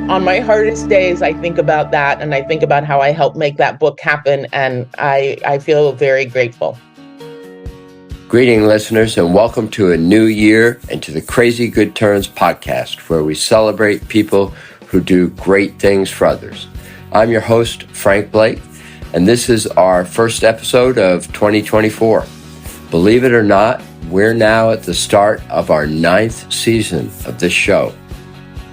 On my hardest days, I think about that and I think about how I helped make that book happen. And I feel very grateful. Greeting listeners, and welcome to a new year and to the Crazy Good Turns podcast, where we celebrate people who do great things for others. I'm your host, Frank Blake, and this is our first episode of 2024. Believe it or not, we're now at the start of our 9th season of this show.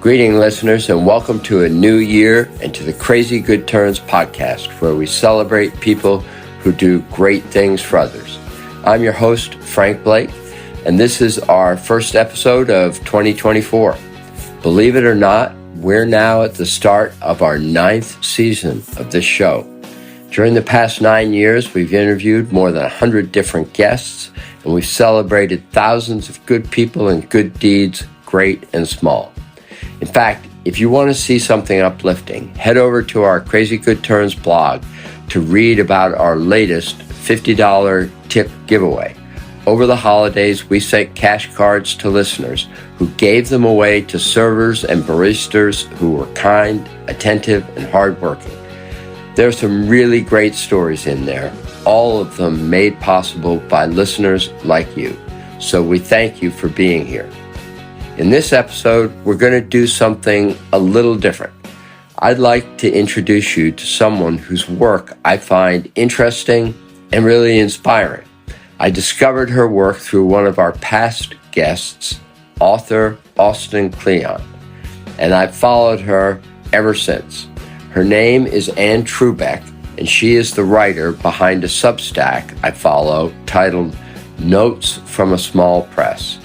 Greeting listeners, and welcome to a new year and to the Crazy Good Turns podcast, where we celebrate people who do great things for others. I'm your host, Frank Blake, and this is our first episode of 2024. Believe it or not, we're now at the start of our 9th season of this show. During the past 9 years, we've interviewed more than 100 different guests, and we've celebrated thousands of good people and good deeds, great and small. In fact, if you want to see something uplifting, head over to our Crazy Good Turns blog to read about our latest $50 tip giveaway. Over the holidays, we sent cash cards to listeners who gave them away to servers and baristas who were kind, attentive, and hardworking. There are some really great stories in there, all of them made possible by listeners like you. So we thank you for being here. In this episode, we're going to do something a little different. I'd like to introduce you to someone whose work I find interesting and really inspiring. I discovered her work through one of our past guests, author Austin Kleon, and I've followed her ever since. Her name is Anne Trubek, and she is the writer behind a Substack I follow titled Notes from a Small Press.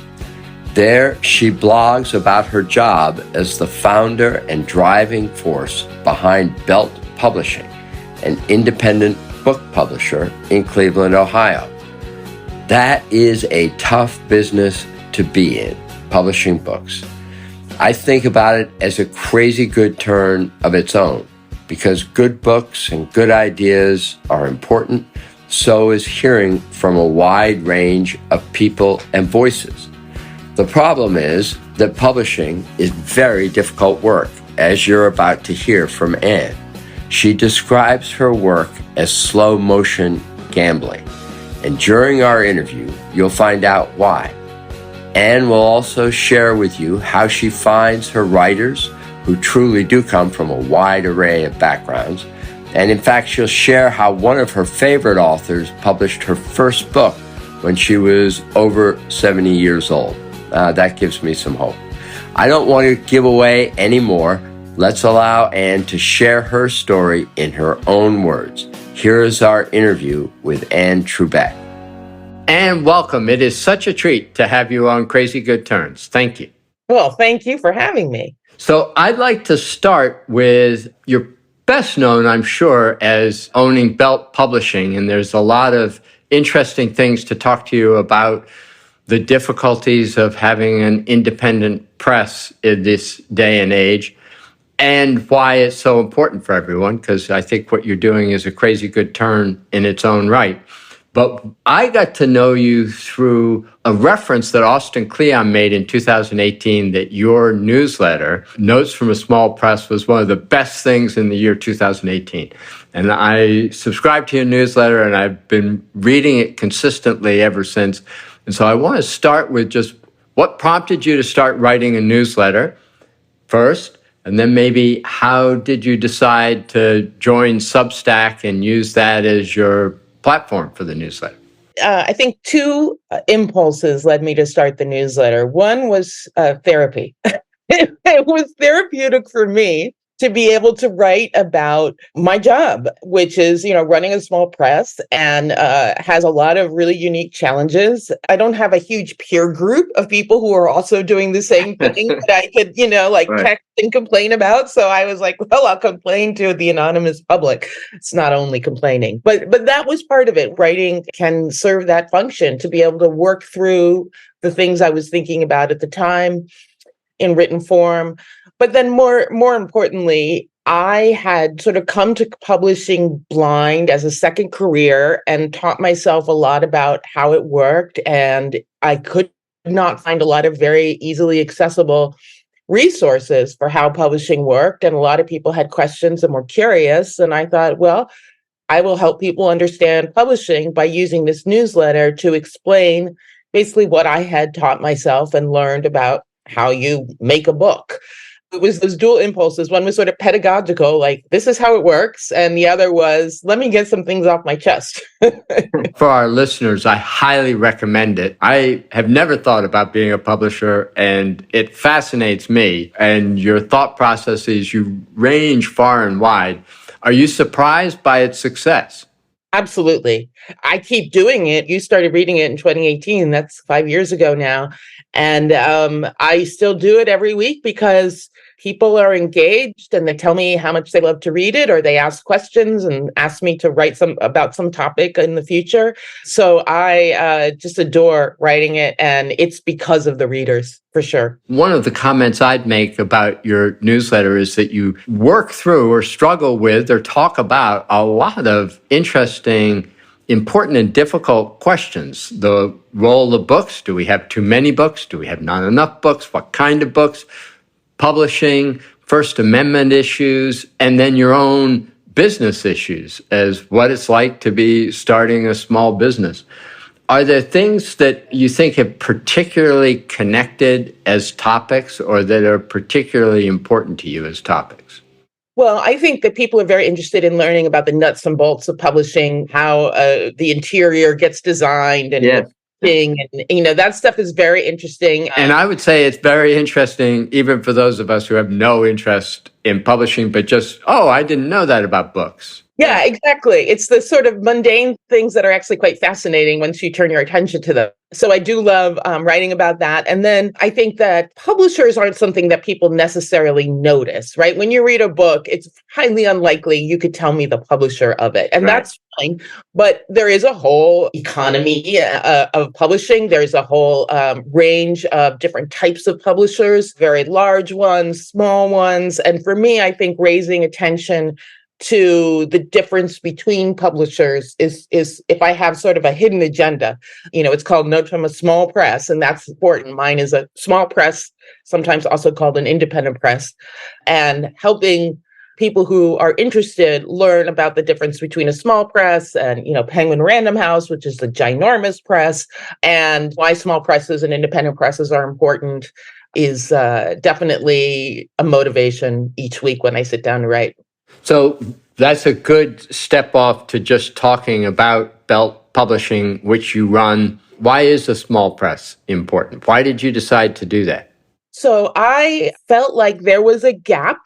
There, she blogs about her job as the founder and driving force behind Belt Publishing, an independent book publisher in Cleveland, Ohio. That is a tough business to be in, publishing books. I think about it as a crazy good turn of its own, because good books and good ideas are important, so is hearing from a wide range of people and voices. The problem is that publishing is very difficult work, as you're about to hear from Anne. She describes her work as slow motion gambling, and during our interview, you'll find out why. Anne will also share with you how she finds her writers, who truly do come from a wide array of backgrounds, and in fact, she'll share how one of her favorite authors published her first book when she was over 70 years old. That gives me some hope. I don't want to give away any more. Let's allow Anne to share her story in her own words. Here is our interview with Anne Trubek. Anne, welcome. It is such a treat to have you on Crazy Good Turns. Thank you. Well, thank you for having me. So I'd like to start with your best known, I'm sure, as owning Belt Publishing. And there's a lot of interesting things to talk to you about the difficulties of having an independent press in this day and age, and why it's so important for everyone, because I think what you're doing is a crazy good turn in its own right. But I got to know you through a reference that Austin Kleon made in 2018, that your newsletter, Notes from a Small Press, was one of the best things in the year 2018. And I subscribed to your newsletter, and I've been reading it consistently ever since. And so I want to start with just what prompted you to start writing a newsletter first, and then maybe how did you decide to join Substack and use that as your platform for the newsletter? I think two impulses led me to start the newsletter. One was therapy. It was therapeutic for me to be able to write about my job, which is, running a small press and has a lot of really unique challenges. I don't have a huge peer group of people who are also doing the same thing that I could, right, text and complain about. So I was like, well, I'll complain to the anonymous public. It's not only complaining, but that was part of it. Writing can serve that function, to be able to work through the things I was thinking about at the time in written form. But then more importantly, I had sort of come to publishing blind as a second career and taught myself a lot about how it worked. And I could not find a lot of very easily accessible resources for how publishing worked. And a lot of people had questions and were curious. And I thought, well, I will help people understand publishing by using this newsletter to explain basically what I had taught myself and learned about how you make a book. It was those dual impulses. One was sort of pedagogical, like this is how it works. And the other was, let me get some things off my chest. For our listeners, I highly recommend it. I have never thought about being a publisher, and it fascinates me. And your thought processes, you range far and wide. Are you surprised by its success? Absolutely. I keep doing it. You started reading it in 2018. That's 5 years ago now. And I still do it every week because people are engaged and they tell me how much they love to read it, or they ask questions and ask me to write about some topic in the future. So I just adore writing it, and it's because of the readers, for sure. One of the comments I'd make about your newsletter is that you work through or struggle with or talk about a lot of interesting, important and difficult questions. The role of books. Do we have too many books? Do we have not enough books? What kind of books? Publishing, First Amendment issues, and then your own business issues as what it's like to be starting a small business. Are there things that you think have particularly connected as topics or that are particularly important to you as topics? Well, I think that people are very interested in learning about the nuts and bolts of publishing, how the interior gets designed and that stuff is very interesting. And I would say it's very interesting, even for those of us who have no interest in publishing, but just, I didn't know that about books. Yeah, exactly. It's the sort of mundane things that are actually quite fascinating once you turn your attention to them. So I do love writing about that. And then I think that publishers aren't something that people necessarily notice, right? When you read a book, it's highly unlikely you could tell me the publisher of it. And that's fine. But there is a whole economy of publishing. There's a whole range of different types of publishers, very large ones, small ones. And for me, I think raising attention to the difference between publishers is if I have sort of a hidden agenda, it's called Note from a Small Press, and that's important. Mine is a small press, sometimes also called an independent press, and helping people who are interested learn about the difference between a small press and, Penguin Random House, which is the ginormous press, and why small presses and independent presses are important is definitely a motivation each week when I sit down to write. So that's a good step off to just talking about Belt Publishing, which you run. Why is a small press important? Why did you decide to do that? So I felt like there was a gap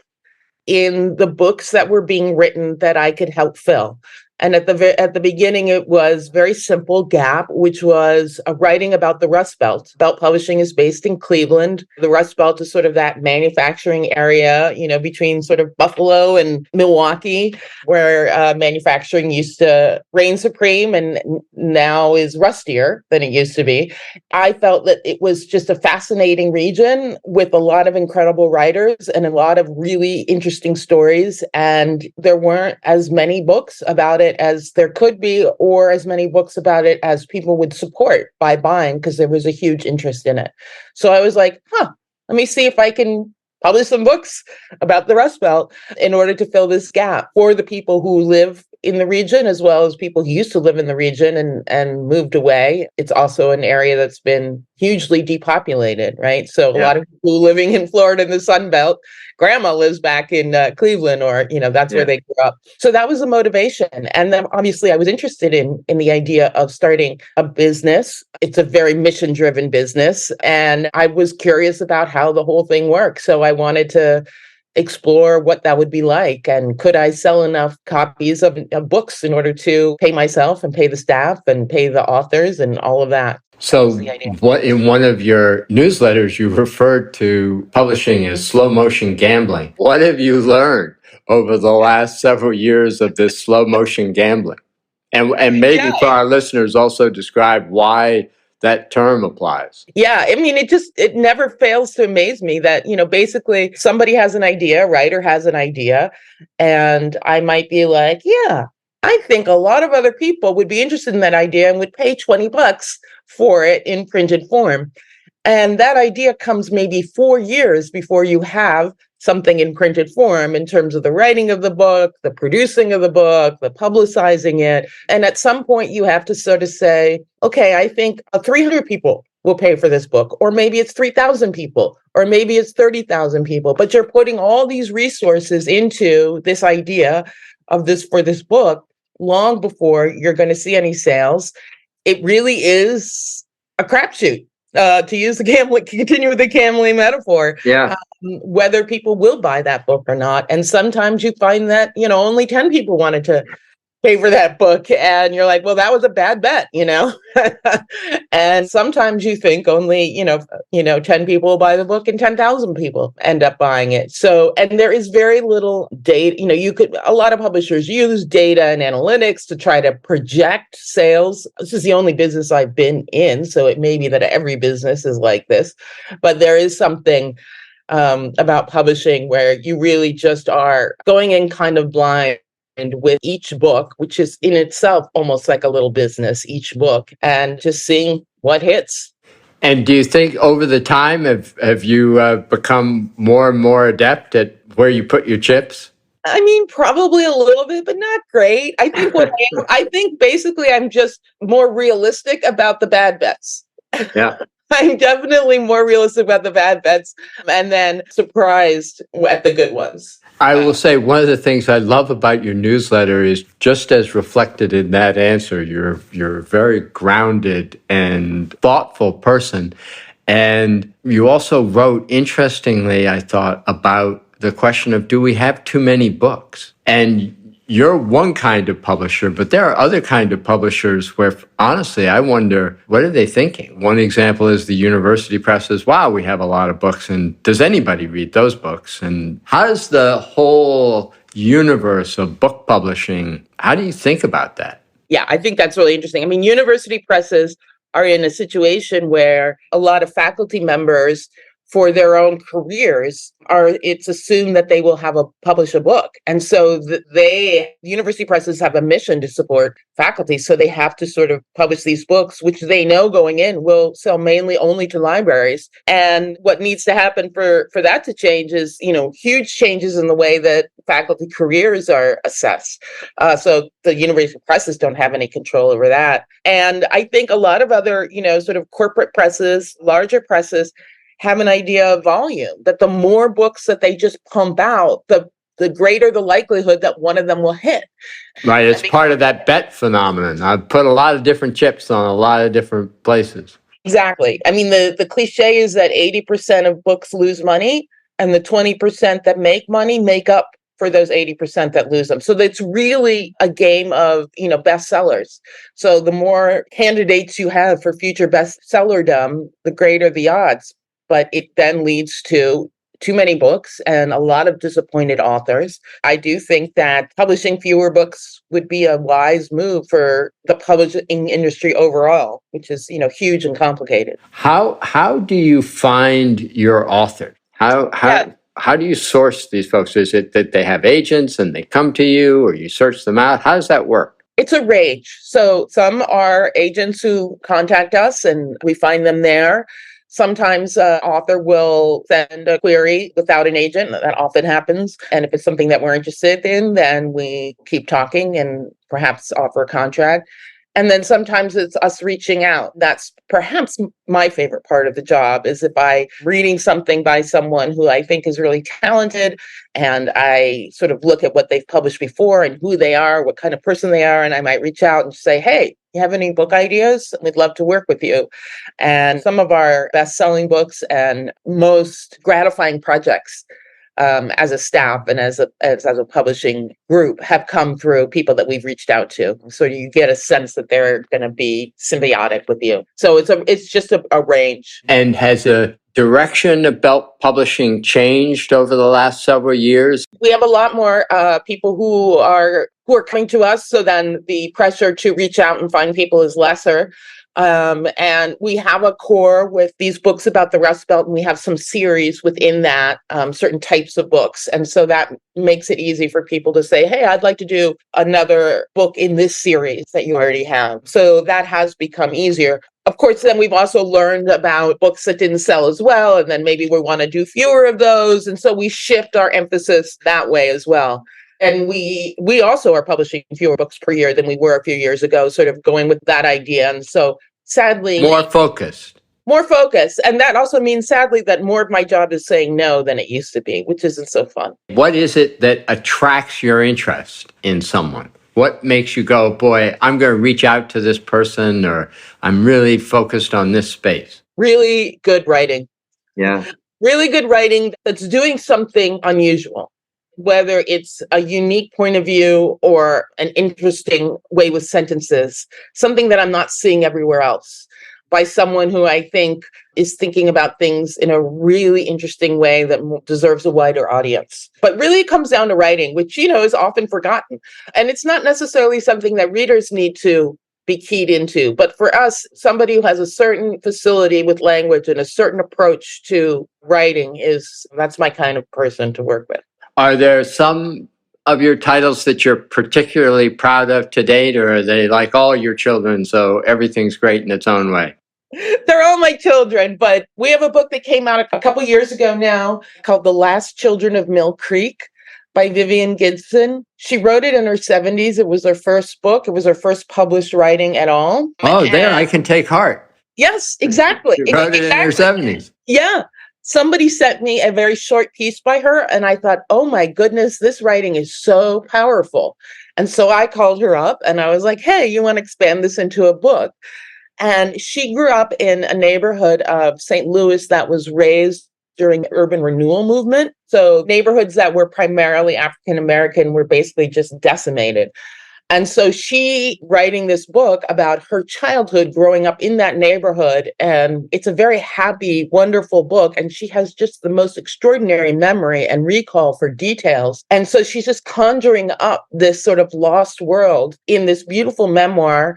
in the books that were being written that I could help fill. And at the beginning, it was very simple gap, which was writing about the Rust Belt. Belt Publishing is based in Cleveland. The Rust Belt is sort of that manufacturing area, between sort of Buffalo and Milwaukee, where manufacturing used to reign supreme and now is rustier than it used to be. I felt that it was just a fascinating region with a lot of incredible writers and a lot of really interesting stories. And there weren't as many books about it as there could be, or as many books about it as people would support by buying, because there was a huge interest in it. So I was like, let me see if I can publish some books about the Rust Belt in order to fill this gap for the people who live in the region, as well as people who used to live in the region and moved away. It's also an area that's been hugely depopulated, right? So a lot of people living in Florida in the Sun Belt, grandma lives back in Cleveland, or, that's where they grew up. So that was the motivation. And then obviously I was interested in the idea of starting a business. It's a very mission-driven business. And I was curious about how the whole thing works. So I wanted to explore what that would be like. And could I sell enough copies of books in order to pay myself and pay the staff and pay the authors and all of that? So in one of your newsletters, you referred to publishing as slow motion gambling. What have you learned over the last several years of this slow motion gambling? And maybe for our listeners, also describe why that term applies. Yeah, I mean, it never fails to amaze me that, basically somebody has an idea, a writer has an idea, and I might be like, yeah, I think a lot of other people would be interested in that idea and would pay $20 for it in printed form. And that idea comes maybe 4 years before you have something in printed form in terms of the writing of the book, the producing of the book, the publicizing it. And at some point, you have to sort of say, okay, I think 300 people will pay for this book, or maybe it's 3,000 people, or maybe it's 30,000 people. But you're putting all these resources into this idea of this for this book long before you're going to see any sales. It really is a crapshoot. To use the gambling, continue with the gambling metaphor, Yeah. whether people will buy that book or not. And sometimes you find that, only 10 people wanted to pay for that book. And you're like, well, that was a bad bet, And sometimes you think only, 10 people will buy the book and 10,000 people end up buying it. So, and there is very little data, a lot of publishers use data and analytics to try to project sales. This is the only business I've been in. So it may be that every business is like this, but there is something about publishing where you really just are going in kind of blind. And with each book, which is in itself almost like a little business, each book, and just seeing what hits. And do you think over the time, have you become more and more adept at where you put your chips? I mean, probably a little bit, but not great. I think I think basically I'm just more realistic about the bad bets. Yeah. I'm definitely more realistic about the bad bets and then surprised at the good ones. I will say one of the things I love about your newsletter is just as reflected in that answer. You're a very grounded and thoughtful person. And you also wrote, interestingly, I thought, about the question of, do we have too many books? And you're one kind of publisher, but there are other kind of publishers where, honestly, I wonder, what are they thinking? One example is the university presses. Wow, we have a lot of books. And does anybody read those books? And how does the whole universe of book publishing, how do you think about that? Yeah, I think that's really interesting. I mean, university presses are in a situation where a lot of faculty members for their own careers it's assumed that they will publish a book. And so university presses have a mission to support faculty. So they have to sort of publish these books, which they know going in will sell mainly only to libraries. And what needs to happen for that to change is, huge changes in the way that faculty careers are assessed. So the university presses don't have any control over that. And I think a lot of other, sort of corporate presses, larger presses, have an idea of volume, that the more books that they just pump out, the greater the likelihood that one of them will hit. Right. It's part of that bet phenomenon. I've put a lot of different chips on a lot of different places. Exactly. I mean, the cliche is that 80% of books lose money and the 20% that make money make up for those 80% that lose them. So it's really a game of, bestsellers. So the more candidates you have for future bestsellerdom, the greater the odds. But it then leads to too many books and a lot of disappointed authors. I do think that publishing fewer books would be a wise move for the publishing industry overall, which is, huge and complicated. How do you find your author? How do you source these folks? Is it that they have agents and they come to you, or you search them out? How does that work? It's a range. So some are agents who contact us and we find them there. Sometimes an author will send a query without an agent. That often happens. And if it's something that we're interested in, then we keep talking and perhaps offer a contract. And then sometimes it's us reaching out. That's perhaps my favorite part of the job, is if I'm reading something by someone who I think is really talented and I sort of look at what they've published before and who they are, what kind of person they are. And I might reach out and say, hey, you have any book ideas? We'd love to work with you. And some of our best-selling books and most gratifying projects as a staff and as a publishing group have come through people that we've reached out to. So you get a sense that they're going to be symbiotic with you. So it's just a range. And has the direction of Belt Publishing changed over the last several years? We have a lot more people who are coming to us. So then the pressure to reach out and find people is lesser. And we have a core with these books about the Rust Belt, and we have some series within that, certain types of books. And so that makes it easy for people to say, hey, I'd like to do another book in this series that you already have. So that has become easier. Of course, then we've also learned about books that didn't sell as well, and then maybe we want to do fewer of those. And so we shift our emphasis that way as well. And we also are publishing fewer books per year than we were a few years ago, sort of going with that idea. And so sadly, more focused. More focus. And that also means, sadly, that more of my job is saying no than it used to be, which isn't so fun. What is it that attracts your interest in someone? What makes you go, boy, I'm going to reach out to this person, or I'm really focused on this space? Really good writing. Yeah. Really good writing that's doing something unusual, whether it's a unique point of view or an interesting way with sentences, something that I'm not seeing everywhere else, by someone who I think is thinking about things in a really interesting way that deserves a wider audience. But really it comes down to writing, which, is often forgotten. And it's not necessarily something that readers need to be keyed into. But for us, somebody who has a certain facility with language and a certain approach to writing that's my kind of person to work with. Are there some of your titles that you're particularly proud of to date, or are they like all your children, so everything's great in its own way? They're all my children, but we have a book that came out a couple years ago now called The Last Children of Mill Creek by Vivian Gibson. She wrote it in her 70s. It was her first book. It was her first published writing at all. Oh, there I can take heart. Yes, exactly. She wrote it in her 70s. Yeah. Somebody sent me a very short piece by her, and I thought, oh my goodness, this writing is so powerful. And so I called her up and I was like, hey, you want to expand this into a book? And she grew up in a neighborhood of St. Louis that was raised during the urban renewal movement. So neighborhoods that were primarily African American were basically just decimated. And so she writing this book about her childhood growing up in that neighborhood. And it's a very happy, wonderful book. And she has just the most extraordinary memory and recall for details. And so she's just conjuring up this sort of lost world in this beautiful memoir,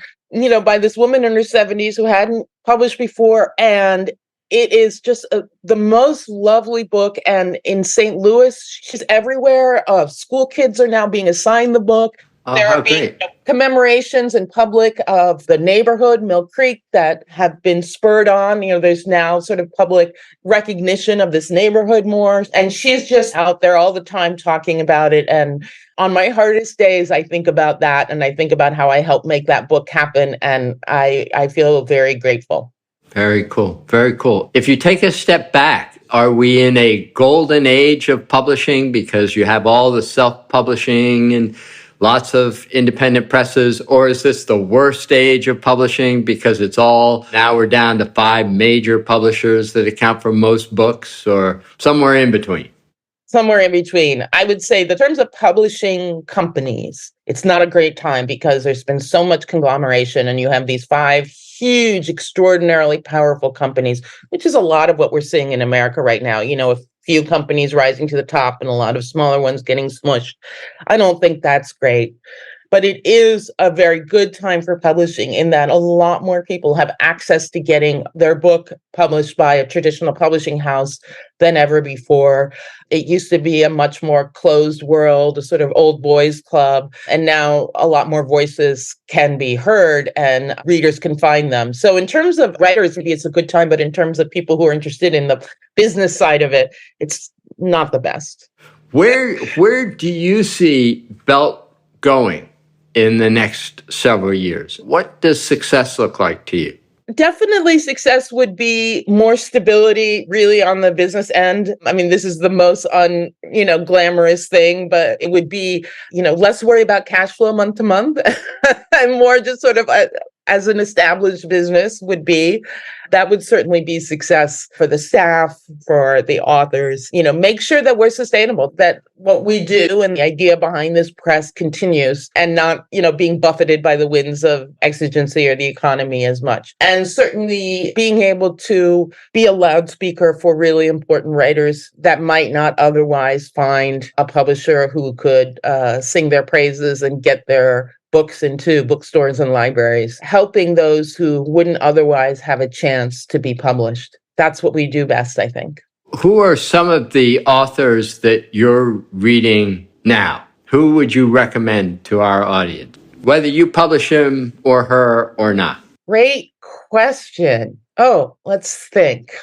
by this woman in her 70s who hadn't published before. And it is just the most lovely book. And in St. Louis, she's everywhere. School kids are now being assigned the book. There are being commemorations in public of the neighborhood, Mill Creek, that have been spurred on. There's now sort of public recognition of this neighborhood more. And she's just out there all the time talking about it. And on my hardest days, I think about that. And I think about how I helped make that book happen. And I feel very grateful. Very cool. Very cool. If you take a step back, are we in a golden age of publishing because you have all the self-publishing and lots of independent presses, or is this the worst stage of publishing because now we're down to 5 major publishers that account for most books, or somewhere in between? Somewhere in between. I would say, in terms of publishing companies, it's not a great time because there's been so much conglomeration and you have these 5 huge, extraordinarily powerful companies, which is a lot of what we're seeing in America right now. A few companies rising to the top and a lot of smaller ones getting smushed. I don't think that's great. But it is a very good time for publishing in that a lot more people have access to getting their book published by a traditional publishing house than ever before. It used to be a much more closed world, a sort of old boys club. And now a lot more voices can be heard and readers can find them. So in terms of writers, maybe it's a good time, but in terms of people who are interested in the business side of it, it's not the best. Where do you see Belt going in the next several years? What does success look like to you? Definitely success would be more stability really on the business end. I mean, this is the most glamorous thing, but it would be, less worry about cash flow month to month and more just sort of as an established business would be. That would certainly be success for the staff, for the authors. Make sure that we're sustainable, that what we do and the idea behind this press continues and not, being buffeted by the winds of exigency or the economy as much. And certainly being able to be a loudspeaker for really important writers that might not otherwise find a publisher who could sing their praises and get their books into bookstores and libraries, helping those who wouldn't otherwise have a chance to be published. That's what we do best, I think. Who are some of the authors that you're reading now? Who would you recommend to our audience, whether you publish him or her or not? Great question. Oh, let's think.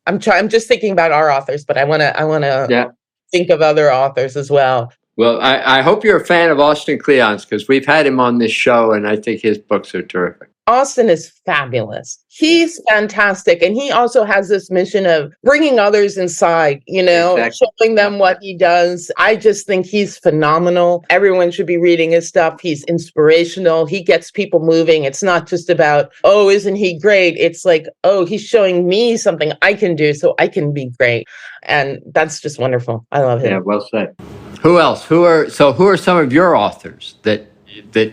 I'm just thinking about our authors, but I want to think of other authors as well. Well, I hope you're a fan of Austin Kleon's, because we've had him on this show, and I think his books are terrific. Austin is fabulous. He's fantastic. And he also has this mission of bringing others inside, Exactly. showing them what he does. I just think he's phenomenal. Everyone should be reading his stuff. He's inspirational. He gets people moving. It's not just about, oh, isn't he great? It's like, oh, he's showing me something I can do so I can be great. And that's just wonderful. I love him. Yeah, well said. Who else? Who are some of your authors that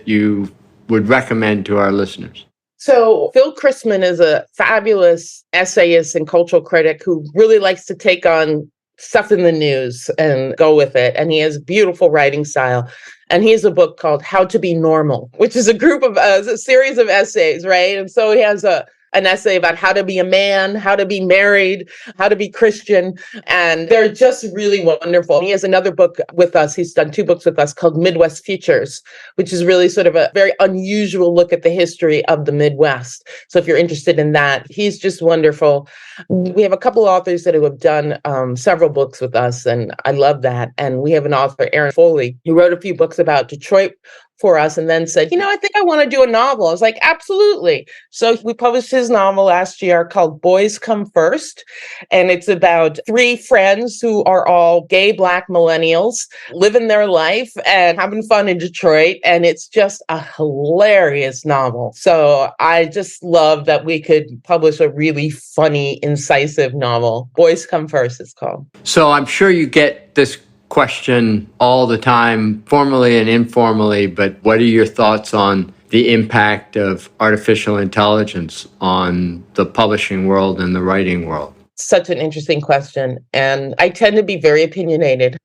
you would recommend to our listeners? So Phil Christman is a fabulous essayist and cultural critic who really likes to take on stuff in the news and go with it. And he has beautiful writing style. And he has a book called How to Be Normal, which is a series of essays, right? And so he has an essay about how to be a man, how to be married, how to be Christian. And they're just really wonderful. He has another book with us. He's done 2 books with us called Midwest Futures, which is really sort of a very unusual look at the history of the Midwest. So if you're interested in that, he's just wonderful. We have a couple authors that have done several books with us, and I love that. And we have an author, Aaron Foley, who wrote a few books about Detroit for us and then said, I think I want to do a novel. I was like, absolutely. So we published his novel last year called Boys Come First. And it's about 3 friends who are all gay Black millennials living their life and having fun in Detroit. And it's just a hilarious novel. So I just love that we could publish a really funny, incisive novel. Boys Come First, it's called. So I'm sure you get this question all the time, formally and informally, but what are your thoughts on the impact of artificial intelligence on the publishing world and the writing world? Such an interesting question. And I tend to be very opinionated,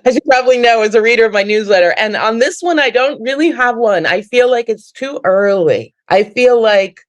as you probably know, as a reader of my newsletter. And on this one, I don't really have one. I feel like it's too early. I feel like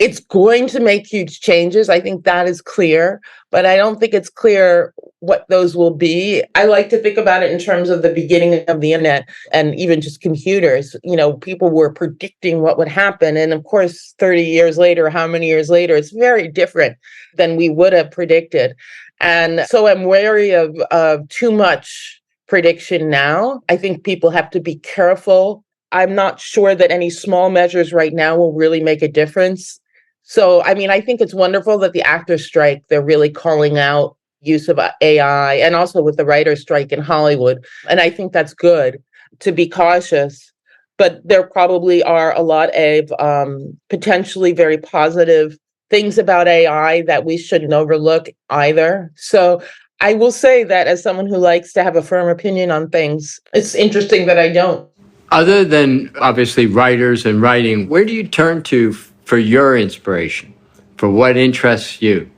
it's going to make huge changes. I think that is clear, but I don't think it's clear what those will be. I like to think about it in terms of the beginning of the internet and even just computers. People were predicting what would happen. And of course, 30 years later, how many years later, it's very different than we would have predicted. And so I'm wary of too much prediction now. I think people have to be careful. I'm not sure that any small measures right now will really make a difference. So, I think it's wonderful that the actors' strike, they're really calling out use of AI, and also with the writer's strike in Hollywood. And I think that's good to be cautious. But there probably are a lot of potentially very positive things about AI that we shouldn't overlook either. So I will say that as someone who likes to have a firm opinion on things, it's interesting that I don't. Other than obviously writers and writing, where do you turn to for your inspiration, for what interests you?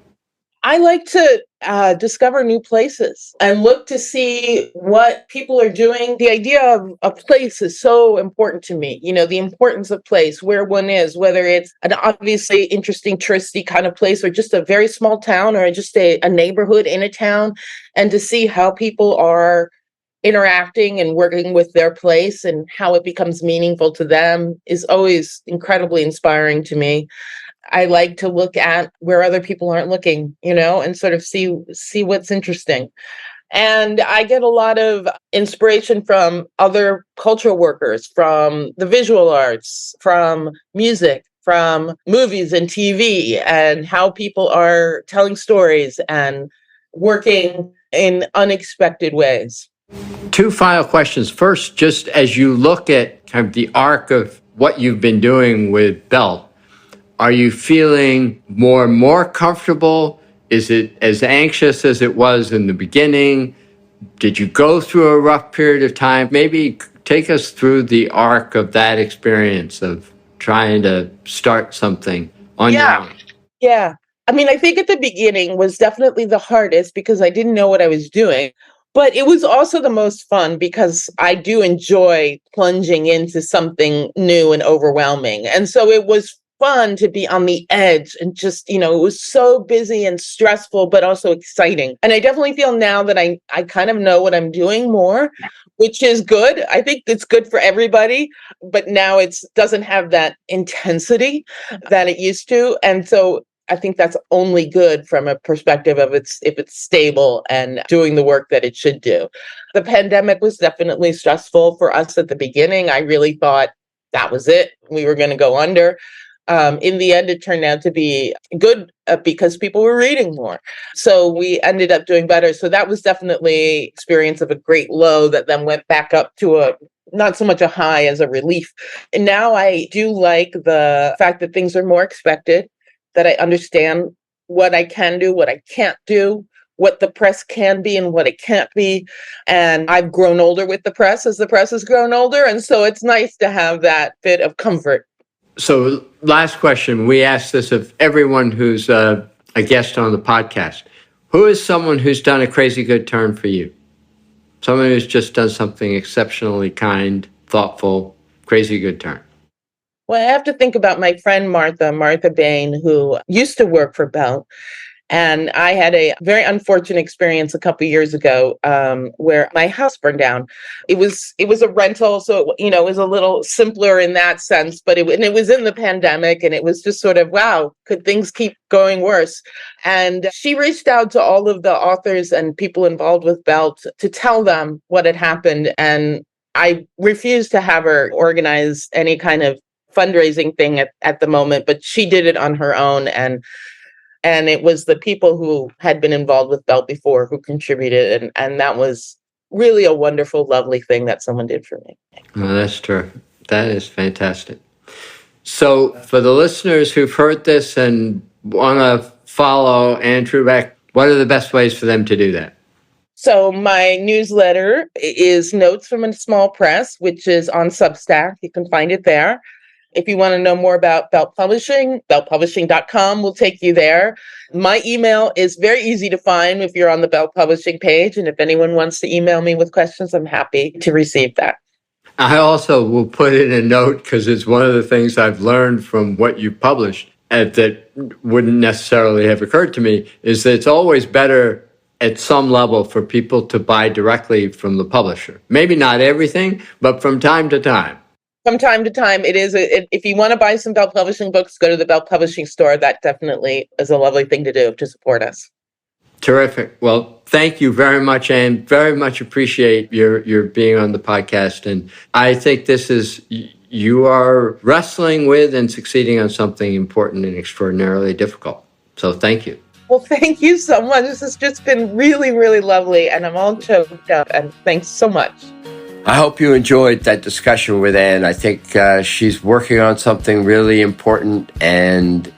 I like to discover new places and look to see what people are doing. The idea of a place is so important to me. The importance of place, where one is, whether it's an obviously interesting touristy kind of place or just a very small town or just a neighborhood in a town, and to see how people are interacting and working with their place and how it becomes meaningful to them is always incredibly inspiring to me. I like to look at where other people aren't looking, and sort of see what's interesting. And I get a lot of inspiration from other cultural workers, from the visual arts, from music, from movies and TV, and how people are telling stories and working in unexpected ways. 2 final questions. First, just as you look at kind of the arc of what you've been doing with Belt, are you feeling more and more comfortable? Is it as anxious as it was in the beginning? Did you go through a rough period of time? Maybe take us through the arc of that experience of trying to start something on your own. Yeah. I think at the beginning was definitely the hardest because I didn't know what I was doing. But it was also the most fun because I do enjoy plunging into something new and overwhelming. And so it was fun to be on the edge and just, it was so busy and stressful, but also exciting. And I definitely feel now that I kind of know what I'm doing more, which is good. I think it's good for everybody, but now it doesn't have that intensity that it used to. And so I think that's only good from a perspective of if it's stable and doing the work that it should do. The pandemic was definitely stressful for us at the beginning. I really thought that was it. We were going to go under. In the end, it turned out to be good because people were reading more. So we ended up doing better. So that was definitely experience of a great low that then went back up to not so much a high as a relief. And now I do like the fact that things are more expected, that I understand what I can do, what I can't do, what the press can be and what it can't be. And I've grown older with the press as the press has grown older. And so it's nice to have that bit of comfort. So last question. We ask this of everyone who's a guest on the podcast. Who is someone who's done a crazy good turn for you? Someone who's just done something exceptionally kind, thoughtful, crazy good turn. Well, I have to think about my friend Martha Bain, who used to work for Bell. And I had a very unfortunate experience a couple of years ago where my house burned down. It was a rental, so it was a little simpler in that sense. But it was in the pandemic, and it was just sort of, wow, could things keep going worse? And she reached out to all of the authors and people involved with Bell to tell them what had happened. And I refused to have her organize any kind of fundraising thing at the moment, but she did it on her own. And it was the people who had been involved with Belt before who contributed. And that was really a wonderful, lovely thing that someone did for me. Well, that's true. That is fantastic. So for the listeners who've heard this and want to follow Anne Trubek, what are the best ways for them to do that? So my newsletter is Notes from a Small Press, which is on Substack. You can find it there. If you want to know more about Belt Publishing, beltpublishing.com will take you there. My email is very easy to find if you're on the Belt Publishing page. And if anyone wants to email me with questions, I'm happy to receive that. I also will put in a note, because it's one of the things I've learned from what you published that wouldn't necessarily have occurred to me, is that it's always better at some level for people to buy directly from the publisher. Maybe not everything, but from time to time. From time to time, it is. If you want to buy some Belt Publishing books, go to the Belt Publishing store. That definitely is a lovely thing to do to support us. Terrific. Well, thank you very much, Anne. Very much appreciate your being on the podcast. And I think you are wrestling with and succeeding on something important and extraordinarily difficult. So thank you. Well, thank you so much. This has just been really, really lovely. And I'm all choked up. And thanks so much. I hope you enjoyed that discussion with Anne. I think she's working on something really important and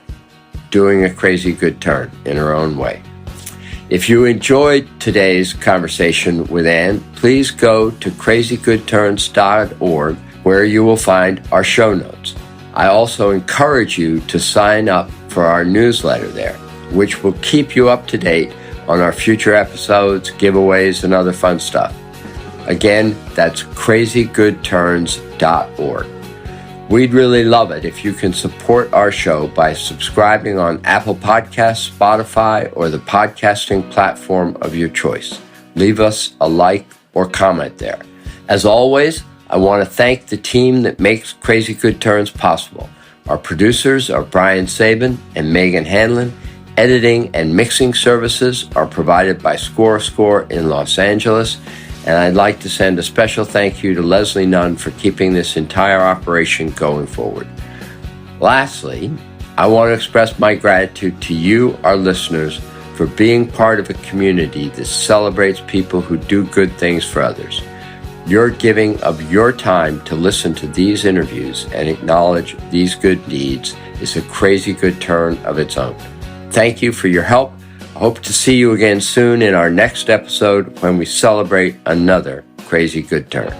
doing a crazy good turn in her own way. If you enjoyed today's conversation with Anne, please go to crazygoodturns.org, where you will find our show notes. I also encourage you to sign up for our newsletter there, which will keep you up to date on our future episodes, giveaways, and other fun stuff. Again, that's crazygoodturns.org. We'd really love it if you can support our show by subscribing on Apple Podcasts, Spotify, or the podcasting platform of your choice. Leave us a like or comment there. As always, I want to thank the team that makes Crazy Good Turns possible. Our producers are Brian Sabin and Megan Hanlon. Editing and mixing services are provided by Score in Los Angeles. And I'd like to send a special thank you to Leslie Nunn for keeping this entire operation going forward. Lastly, I want to express my gratitude to you, our listeners, for being part of a community that celebrates people who do good things for others. Your giving of your time to listen to these interviews and acknowledge these good deeds is a crazy good turn of its own. Thank you for your help. I hope to see you again soon in our next episode when we celebrate another crazy good turn.